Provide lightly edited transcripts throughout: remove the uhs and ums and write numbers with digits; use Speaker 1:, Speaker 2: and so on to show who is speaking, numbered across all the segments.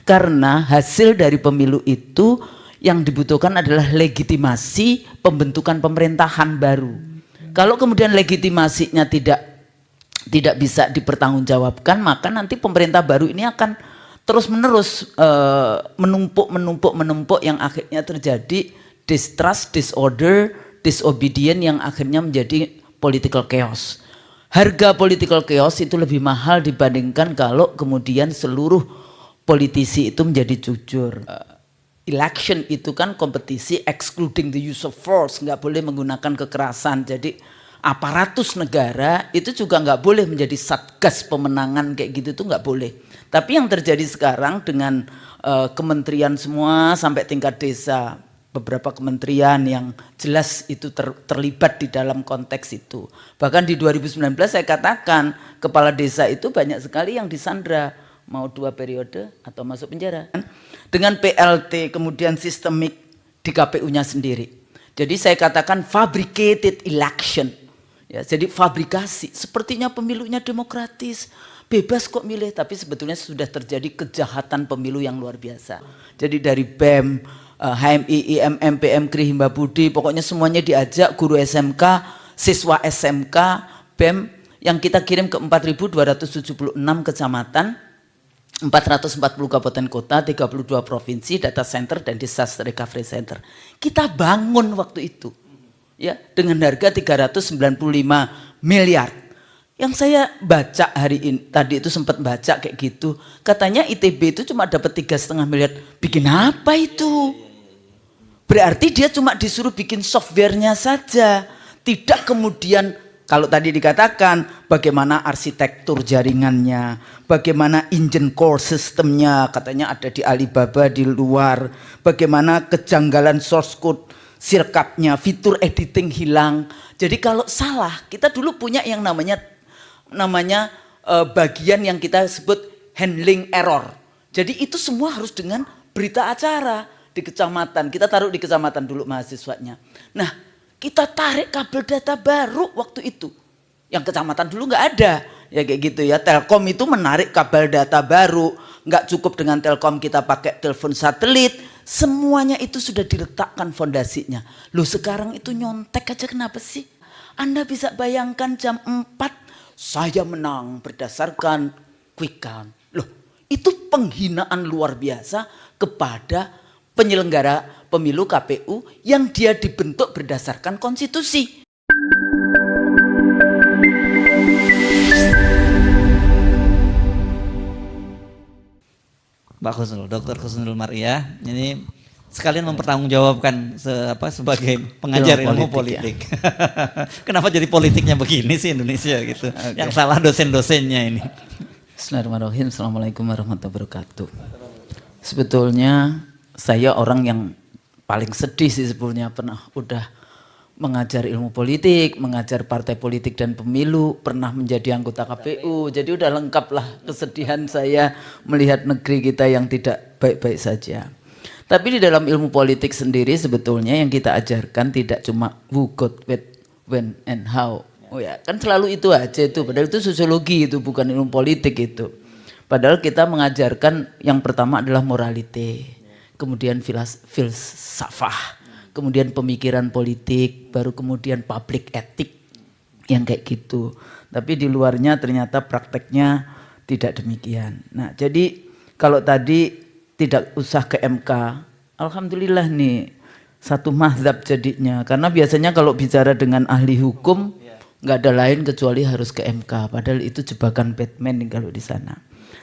Speaker 1: Karena hasil dari pemilu itu yang dibutuhkan adalah legitimasi pembentukan pemerintahan baru. Kalau kemudian legitimasinya tidak bisa dipertanggungjawabkan, maka nanti pemerintah baru ini akan terus-menerus menumpuk yang akhirnya terjadi distrust, disorder, disobedience yang akhirnya menjadi political chaos. Harga political chaos itu lebih mahal dibandingkan kalau kemudian seluruh politisi itu menjadi jujur. Election itu kan kompetisi excluding the use of force, nggak boleh menggunakan kekerasan. Jadi aparatus negara itu juga nggak boleh menjadi satgas pemenangan kayak gitu, itu nggak boleh. Tapi yang terjadi sekarang dengan kementerian semua sampai tingkat desa, beberapa kementerian yang jelas itu terlibat di dalam konteks itu. Bahkan di 2019 saya katakan kepala desa itu banyak sekali yang disandra, mau 2 periode atau masuk penjara. Dengan PLT kemudian sistemik di KPU-nya sendiri. Jadi saya katakan fabricated election. Ya, jadi fabrikasi, sepertinya pemilunya demokratis, bebas kok milih, tapi sebetulnya sudah terjadi kejahatan pemilu yang luar biasa. Jadi dari BEM, HMI, IMM, PMKRI, Himba Budi, pokoknya semuanya diajak, guru SMK, siswa SMK, BEM, yang kita kirim ke 4.276 kecamatan, 440 kabupaten kota, 32 provinsi, data center dan disaster recovery center. Kita bangun waktu itu, ya, dengan harga 395 miliar. Yang saya baca hari ini, tadi itu sempat baca kayak gitu, katanya ITB itu cuma dapat 3,5 miliar. Bikin apa itu? Berarti dia cuma disuruh bikin softwarenya saja, tidak kemudian kalau tadi dikatakan bagaimana arsitektur jaringannya, bagaimana engine core sistemnya, katanya ada di Alibaba di luar, bagaimana kejanggalan source code, sirkapnya, fitur editing hilang. Jadi kalau salah, kita dulu punya yang namanya bagian yang kita sebut handling error. Jadi itu semua harus dengan berita acara di kecamatan. Kita taruh di kecamatan dulu mahasiswanya. Nah, kita tarik kabel data baru waktu itu. Yang kecamatan dulu nggak ada. Ya kayak gitu ya. Telkom itu menarik kabel data baru. Nggak cukup dengan Telkom kita pakai telepon satelit. Semuanya itu sudah diletakkan fondasinya. Loh sekarang itu nyontek aja, kenapa sih? Anda bisa bayangkan jam 4 saya menang berdasarkan quick count. Loh itu penghinaan luar biasa kepada penyelenggara pemilu KPU yang dia dibentuk berdasarkan konstitusi.
Speaker 2: Mbak Khusnul, Dr. Khusnul Maria, ini sekalian mempertanggungjawabkan sebagai pengajar ilmu politik. Ya. Kenapa jadi politiknya begini sih Indonesia gitu? Okay. Yang salah dosen-dosennya ini.
Speaker 1: Bismillahirrahmanirrahim. Assalamualaikum warahmatullahi wabarakatuh. Sebetulnya saya orang yang paling sedih sih sebetulnya, udah mengajar ilmu politik, mengajar partai politik dan pemilu, pernah menjadi anggota KPU. Jadi udah lengkap lah kesedihan saya melihat negeri kita yang tidak baik-baik saja. Tapi di dalam ilmu politik sendiri sebetulnya yang kita ajarkan tidak cuma who, got, what, when, and how. Oh ya, kan selalu itu aja itu. Padahal itu sosiologi itu, bukan ilmu politik itu. Padahal kita mengajarkan yang pertama adalah moralite, kemudian filsafah, kemudian pemikiran politik, baru kemudian public ethic yang kayak gitu. Tapi di luarnya ternyata prakteknya tidak demikian. Nah, jadi kalau tadi tidak usah ke MK, alhamdulillah nih satu mazhab jadinya. Karena biasanya kalau bicara dengan ahli hukum nggak ada lain kecuali harus ke MK. Padahal itu jebakan Batman nih kalau di sana.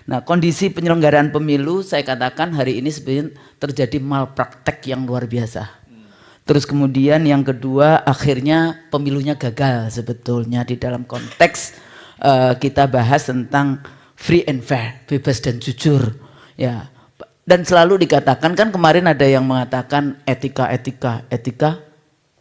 Speaker 1: Nah, kondisi penyelenggaraan pemilu saya katakan hari ini sebenarnya terjadi malpraktek yang luar biasa. Terus kemudian yang kedua akhirnya pemilunya gagal sebetulnya di dalam konteks kita bahas tentang free and fair, bebas dan jujur. Ya. Dan selalu dikatakan kan kemarin ada yang mengatakan etika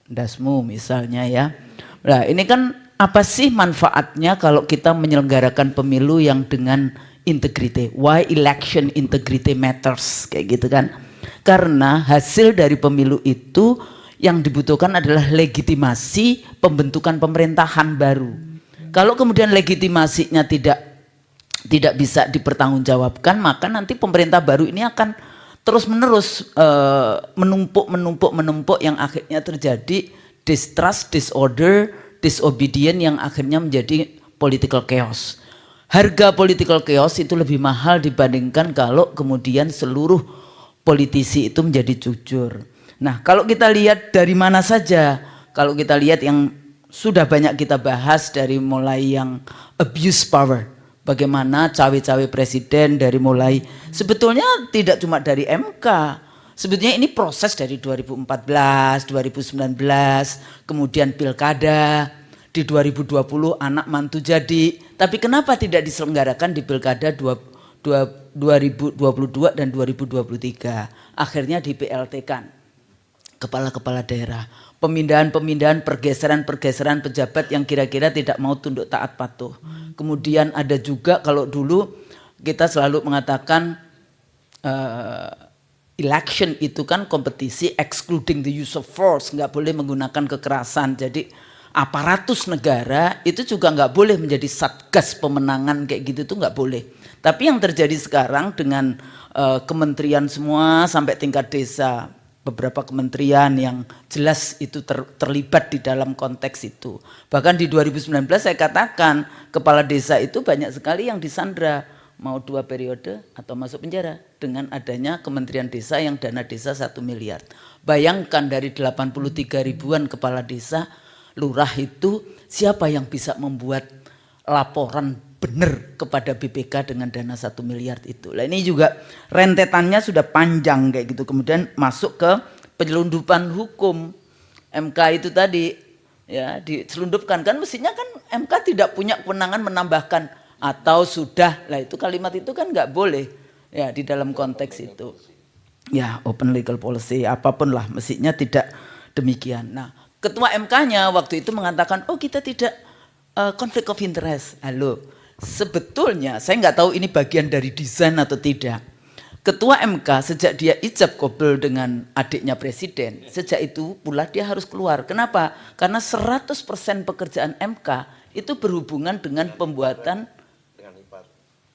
Speaker 1: dasmu misalnya ya. Nah, ini kan apa sih manfaatnya kalau kita menyelenggarakan pemilu yang dengan integrity? Why election integrity matters kayak gitu kan? Karena hasil dari pemilu itu yang dibutuhkan adalah legitimasi pembentukan pemerintahan baru. Kalau kemudian legitimasinya tidak bisa dipertanggungjawabkan, maka nanti pemerintah baru ini akan terus-menerus menumpuk yang akhirnya terjadi distrust, disorder, disobedience yang akhirnya menjadi political chaos. Harga political chaos itu lebih mahal dibandingkan kalau kemudian seluruh politisi itu menjadi jujur. Nah, kalau kita lihat dari mana saja, kalau kita lihat yang sudah banyak kita bahas dari mulai yang abuse power, bagaimana cawe-cawe presiden dari mulai sebetulnya tidak cuma dari MK, sebetulnya ini proses dari 2014, 2019, kemudian pilkada, di 2020 anak mantu jadi, tapi kenapa tidak diselenggarakan di pilkada 2022 dan 2023? Akhirnya di PLT-kan kepala-kepala daerah, pemindahan-pemindahan, pergeseran-pergeseran pejabat yang kira-kira tidak mau tunduk taat patuh. Kemudian ada juga kalau dulu kita selalu mengatakan election itu kan kompetisi excluding the use of force, nggak boleh menggunakan kekerasan. Jadi aparatus negara itu juga nggak boleh menjadi satgas pemenangan kayak gitu, tuh nggak boleh. Tapi yang terjadi sekarang dengan kementerian semua sampai tingkat desa, beberapa kementerian yang jelas itu terlibat di dalam konteks itu. Bahkan di 2019 saya katakan kepala desa itu banyak sekali yang disandra, mau 2 periode atau masuk penjara dengan adanya kementerian desa yang dana desa 1 miliar. Bayangkan dari 83 ribuan kepala desa, lurah itu siapa yang bisa membuat laporan benar kepada BPK dengan dana 1 miliar itu. Nah, ini juga rentetannya sudah panjang kayak gitu. Kemudian masuk ke penyelundupan hukum. MK itu tadi ya diselundupkan, kan mestinya kan MK tidak punya kewenangan menambahkan atau sudah. Lah itu kalimat itu kan nggak boleh ya di dalam konteks itu. Ya open legal policy apapun lah mestinya tidak demikian. Nah, ketua MK-nya waktu itu mengatakan, oh kita tidak conflict of interest. Halo, sebetulnya saya nggak tahu ini bagian dari desain atau tidak. Ketua MK sejak dia ijab kabul dengan adiknya presiden, sejak itu pula dia harus keluar. Kenapa? Karena 100% pekerjaan MK itu berhubungan dengan pembuatan,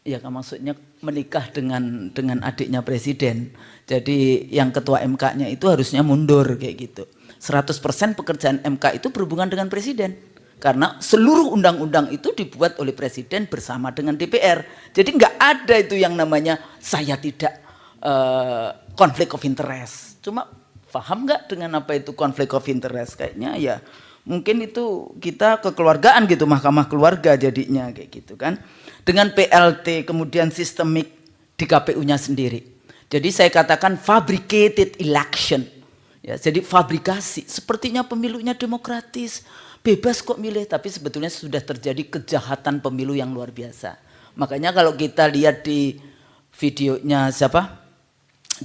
Speaker 1: ya maksudnya menikah dengan adiknya presiden. Jadi yang ketua MK-nya itu harusnya mundur kayak gitu. 100% pekerjaan MK itu berhubungan dengan presiden. Karena seluruh undang-undang itu dibuat oleh presiden bersama dengan DPR. Jadi nggak ada itu yang namanya saya tidak conflict of interest. Cuma paham nggak dengan apa itu conflict of interest? Kayaknya ya mungkin itu kita kekeluargaan gitu, mahkamah keluarga jadinya kayak gitu kan. Dengan PLT kemudian sistemik di KPU-nya sendiri. Jadi saya katakan fabricated election. Ya, jadi fabrikasi. Sepertinya pemilunya demokratis. Bebas kok milih, tapi sebetulnya sudah terjadi kejahatan pemilu yang luar biasa. Makanya kalau kita lihat di videonya siapa?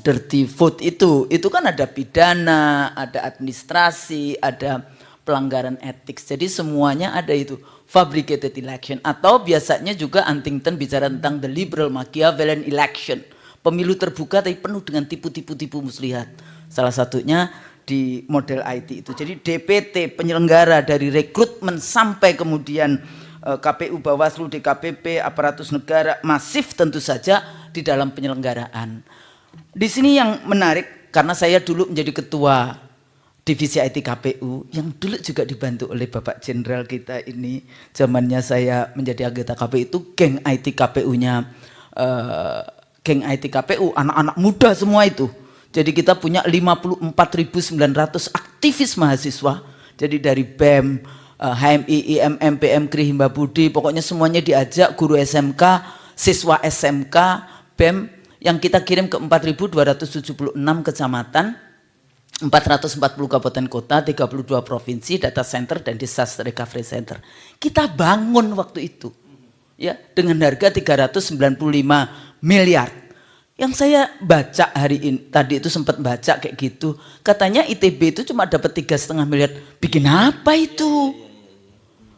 Speaker 1: Dirty Vote itu kan ada pidana, ada administrasi, ada pelanggaran etik. Jadi semuanya ada itu, fabricated election. Atau biasanya juga Huntington bicara tentang the liberal Machiavellian election. Pemilu terbuka tapi penuh dengan tipu-tipu muslihat. Salah satunya di model IT itu. Jadi DPT penyelenggara dari rekrutmen sampai kemudian KPU, Bawaslu, DKPP, aparatus negara masif tentu saja di dalam penyelenggaraan. Di sini yang menarik karena saya dulu menjadi ketua divisi IT KPU yang dulu juga dibantu oleh Bapak Jenderal kita ini, zamannya saya menjadi anggota KPU itu geng IT KPU-nya geng IT KPU anak-anak muda semua itu. Jadi kita punya 54.900 aktivis mahasiswa. Jadi dari BEM, HMI, IMM, PM, KRI, Himba Budi, pokoknya semuanya diajak, guru SMK, siswa SMK, BEM yang kita kirim ke 4.276 kecamatan, 440 kabupaten kota, 32 provinsi, data center dan disaster recovery center. Kita bangun waktu itu ya dengan harga 395 miliar. Yang saya baca hari ini, tadi itu sempat baca kayak gitu, katanya ITB itu cuma dapat 3,5 miliar. Bikin apa itu?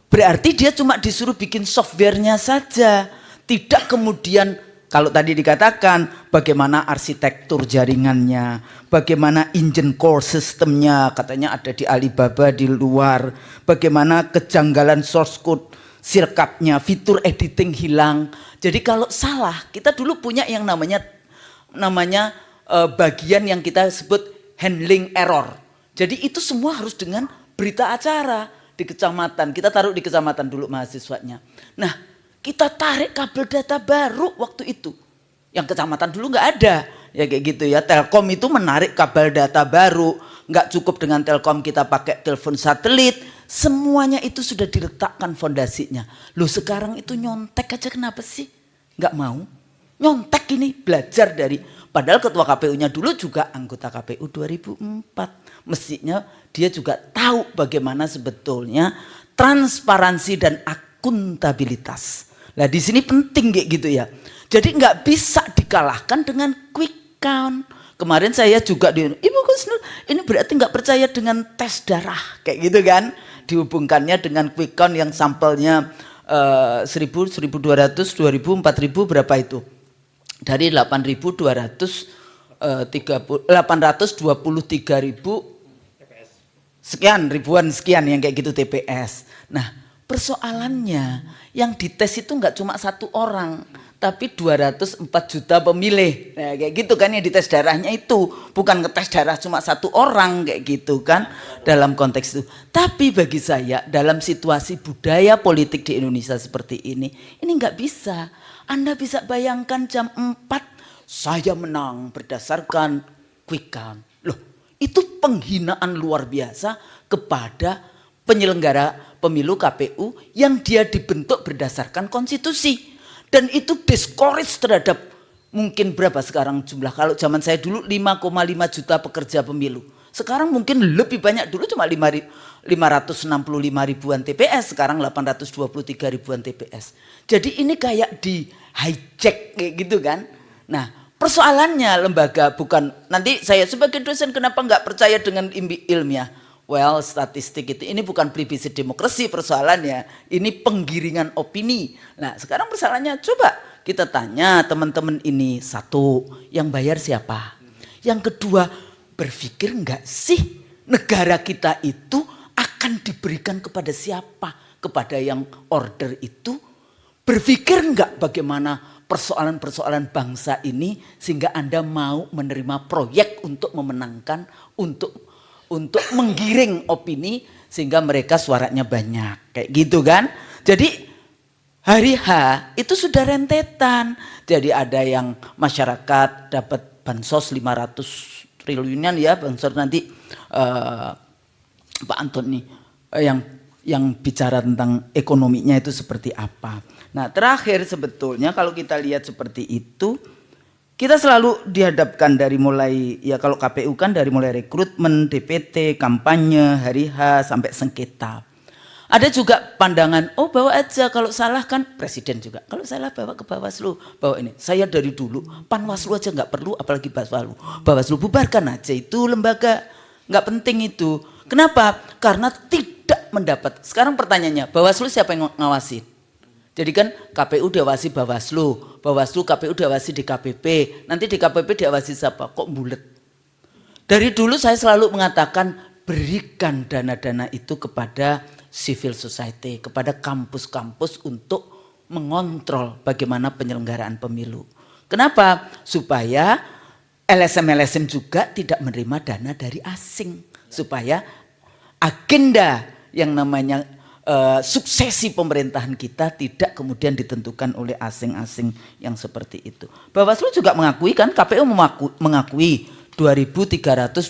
Speaker 1: Berarti dia cuma disuruh bikin softwarenya saja, tidak kemudian kalau tadi dikatakan bagaimana arsitektur jaringannya, bagaimana engine core sistemnya, katanya ada di Alibaba di luar, bagaimana kejanggalan source code, sirkapnya, fitur editing hilang. Jadi kalau salah, kita dulu punya yang namanya bagian yang kita sebut handling error. Jadi itu semua harus dengan berita acara di kecamatan. Kita taruh di kecamatan dulu mahasiswanya. Nah, kita tarik kabel data baru waktu itu. Yang kecamatan dulu nggak ada. Ya kayak gitu ya. Telkom itu menarik kabel data baru. Nggak cukup dengan Telkom kita pakai telepon satelit. Semuanya itu sudah diletakkan fondasinya. Loh sekarang itu nyontek aja kenapa sih? Nggak mau. Nyontek ini belajar dari. Padahal ketua KPU-nya dulu juga anggota KPU 2004. Mestinya dia juga tahu bagaimana sebetulnya transparansi dan akuntabilitas. Nah di sini penting kayak gitu ya. Jadi nggak bisa dikalahkan dengan quick count. Kemarin saya juga Ibu Kusnul, ini berarti nggak percaya dengan tes darah kayak gitu kan? Dihubungkannya dengan quick count yang sampelnya 1000, 1200, 2000, 4000 berapa itu? Dari 823.000 sekian ribuan sekian yang kayak gitu TPS. Nah persoalannya yang dites itu nggak cuma satu orang, tapi 204 juta pemilih. Nah, kayak gitu kan yang dites darahnya itu bukan ngetes darah cuma satu orang kayak gitu kan dalam konteks itu. Tapi bagi saya dalam situasi budaya politik di Indonesia seperti ini nggak bisa. Anda bisa bayangkan jam 4 saya menang berdasarkan quick count. Loh, itu penghinaan luar biasa kepada penyelenggara pemilu KPU yang dia dibentuk berdasarkan konstitusi. Dan itu discourage terhadap mungkin berapa sekarang jumlah, kalau zaman saya dulu 5,5 juta pekerja pemilu. Sekarang mungkin lebih banyak, dulu cuma 565 ribuan TPS, sekarang 823 ribuan TPS. Jadi ini kayak di hijack kayak gitu kan. Nah persoalannya lembaga bukan, nanti saya sebagai dosen kenapa nggak percaya dengan ilmiah? Well, statistik itu ini bukan privilege demokrasi persoalannya, ini penggiringan opini. Nah, sekarang persoalannya coba kita tanya teman-teman ini, satu, yang bayar siapa? Yang kedua, berpikir enggak sih negara kita itu akan diberikan kepada siapa? Kepada yang order itu? Berpikir enggak bagaimana persoalan-persoalan bangsa ini sehingga Anda mau menerima proyek untuk memenangkan, untuk menggiring opini sehingga mereka suaranya banyak kayak gitu kan. Jadi hari H itu sudah rentetan. Jadi ada yang masyarakat dapat bansos 500 triliunan ya, bansos nanti Pak Antoni yang bicara tentang ekonominya itu seperti apa. Nah terakhir sebetulnya kalau kita lihat seperti itu, kita selalu dihadapkan dari mulai, ya kalau KPU kan dari mulai rekrutmen, DPT, kampanye, hari H, sampai sengketa. Ada juga pandangan, oh bawa aja, kalau salah kan presiden juga. Kalau salah bawa ke Bawaslu, bawa ini. Saya dari dulu, Panwaslu aja nggak perlu, apalagi Bawaslu. Bawaslu bubarkan aja, itu lembaga, nggak penting itu. Kenapa? Karena tidak mendapat. Sekarang pertanyaannya, Bawaslu siapa yang ngawasin? Jadi kan KPU diawasi Bawaslu, Bawaslu KPU diawasi DKPP, nanti DKPP diawasi siapa? Kok bulet? Dari dulu saya selalu mengatakan berikan dana-dana itu kepada civil society, kepada kampus-kampus untuk mengontrol bagaimana penyelenggaraan pemilu. Kenapa? Supaya LSM-LSM juga tidak menerima dana dari asing, supaya agenda yang namanya suksesi pemerintahan kita tidak kemudian ditentukan oleh asing-asing yang seperti itu. Bawaslu juga mengakui kan, KPU mengakui 2.325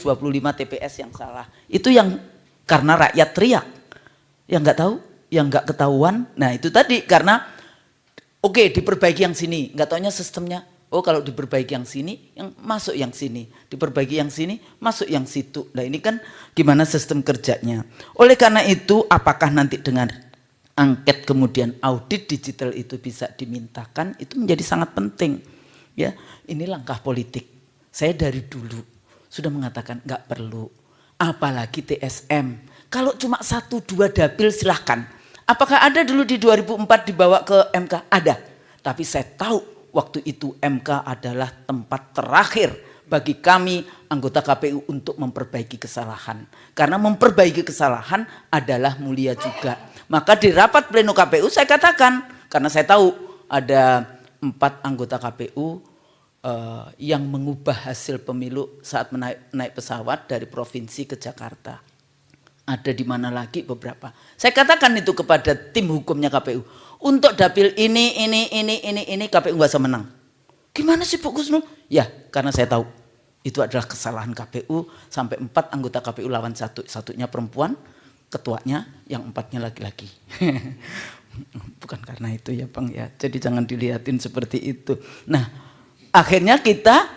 Speaker 1: TPS yang salah. Itu yang karena rakyat teriak, yang nggak tahu, yang nggak ketahuan. Nah itu tadi karena oke, diperbaiki yang sini, nggak taunya sistemnya. Oh kalau diperbaiki yang sini, yang masuk yang sini. Diperbaiki yang sini, masuk yang situ. Nah ini kan gimana sistem kerjanya. Oleh karena itu, apakah nanti dengan angket kemudian audit digital itu bisa dimintakan, itu menjadi sangat penting. Ya, ini langkah politik. Saya dari dulu sudah mengatakan nggak perlu. Apalagi TSM. Kalau cuma 1-2 dapil silahkan. Apakah ada dulu di 2004 dibawa ke MK? Ada. Tapi saya tahu waktu itu MK adalah tempat terakhir bagi kami anggota KPU untuk memperbaiki kesalahan. Karena memperbaiki kesalahan adalah mulia juga. Maka di rapat pleno KPU saya katakan, karena saya tahu ada 4 anggota KPU yang mengubah hasil pemilu saat naik pesawat dari provinsi ke Jakarta. Ada di mana lagi beberapa. Saya katakan itu kepada tim hukumnya KPU. Untuk dapil ini KPU nggak bisa menang. Gimana sih Pak Kusnul? Ya, karena saya tahu itu adalah kesalahan KPU sampai 4 anggota KPU lawan satunya perempuan, ketuanya yang 4-nya laki-laki. Bukan karena itu ya Bang ya. Jadi jangan dilihatin seperti itu. Nah, akhirnya kita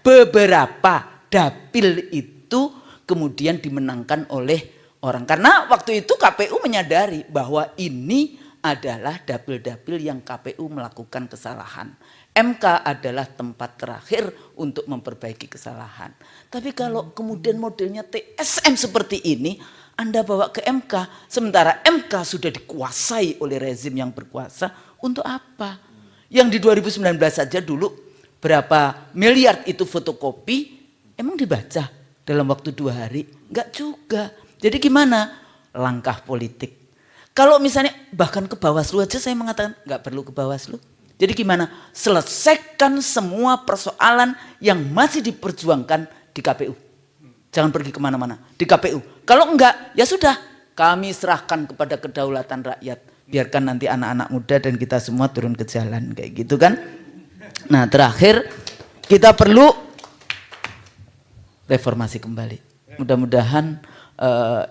Speaker 1: beberapa dapil itu kemudian dimenangkan oleh orang. Karena waktu itu KPU menyadari bahwa ini adalah dapil-dapil yang KPU melakukan kesalahan. MK adalah tempat terakhir untuk memperbaiki kesalahan. Tapi kalau kemudian modelnya TSM seperti ini, Anda bawa ke MK, sementara MK sudah dikuasai oleh rezim yang berkuasa, untuk apa? Yang di 2019 saja dulu berapa miliar itu fotokopi, emang dibaca dalam waktu 2 hari? Enggak juga. Jadi gimana? Langkah politik. Kalau misalnya bahkan ke Bawaslu aja saya mengatakan enggak perlu ke Bawaslu. Jadi gimana? Selesaikan semua persoalan yang masih diperjuangkan di KPU. Jangan pergi kemana-mana, di KPU. Kalau enggak, ya sudah, kami serahkan kepada kedaulatan rakyat. Biarkan nanti anak-anak muda dan kita semua turun ke jalan, kayak gitu kan. Nah terakhir, kita perlu reformasi kembali. Mudah-mudahan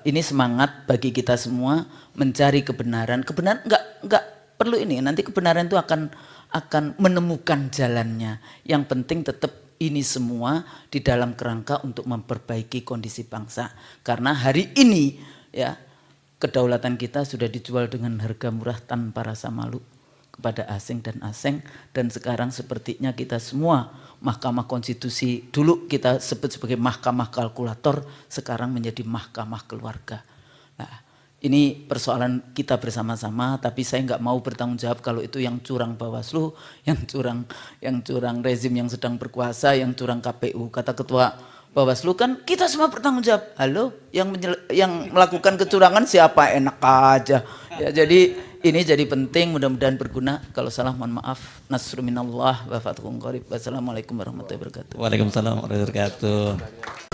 Speaker 1: ini semangat bagi kita semua mencari kebenaran. Kebenaran enggak perlu ini, nanti kebenaran itu akan menemukan jalannya. Yang penting tetap ini semua di dalam kerangka untuk memperbaiki kondisi bangsa. Karena hari ini ya kedaulatan kita sudah dijual dengan harga murah tanpa rasa malu kepada asing dan asing. Dan sekarang sepertinya kita semua, Mahkamah Konstitusi dulu kita sebut sebagai mahkamah kalkulator, sekarang menjadi mahkamah keluarga. Nah, ini persoalan kita bersama-sama, tapi saya nggak mau bertanggung jawab kalau itu yang curang Bawaslu, yang curang rezim yang sedang berkuasa, yang curang KPU. Kata Ketua Bawaslu kan kita semua bertanggung jawab. Halo, yang melakukan kecurangan siapa? Enak aja. Ya, jadi ini jadi penting, mudah-mudahan berguna. Kalau salah mohon maaf. Nasrul minallah wa fathun qarib. Wassalamualaikum warahmatullahi wabarakatuh.
Speaker 2: Waalaikumsalam warahmatullahi wabarakatuh.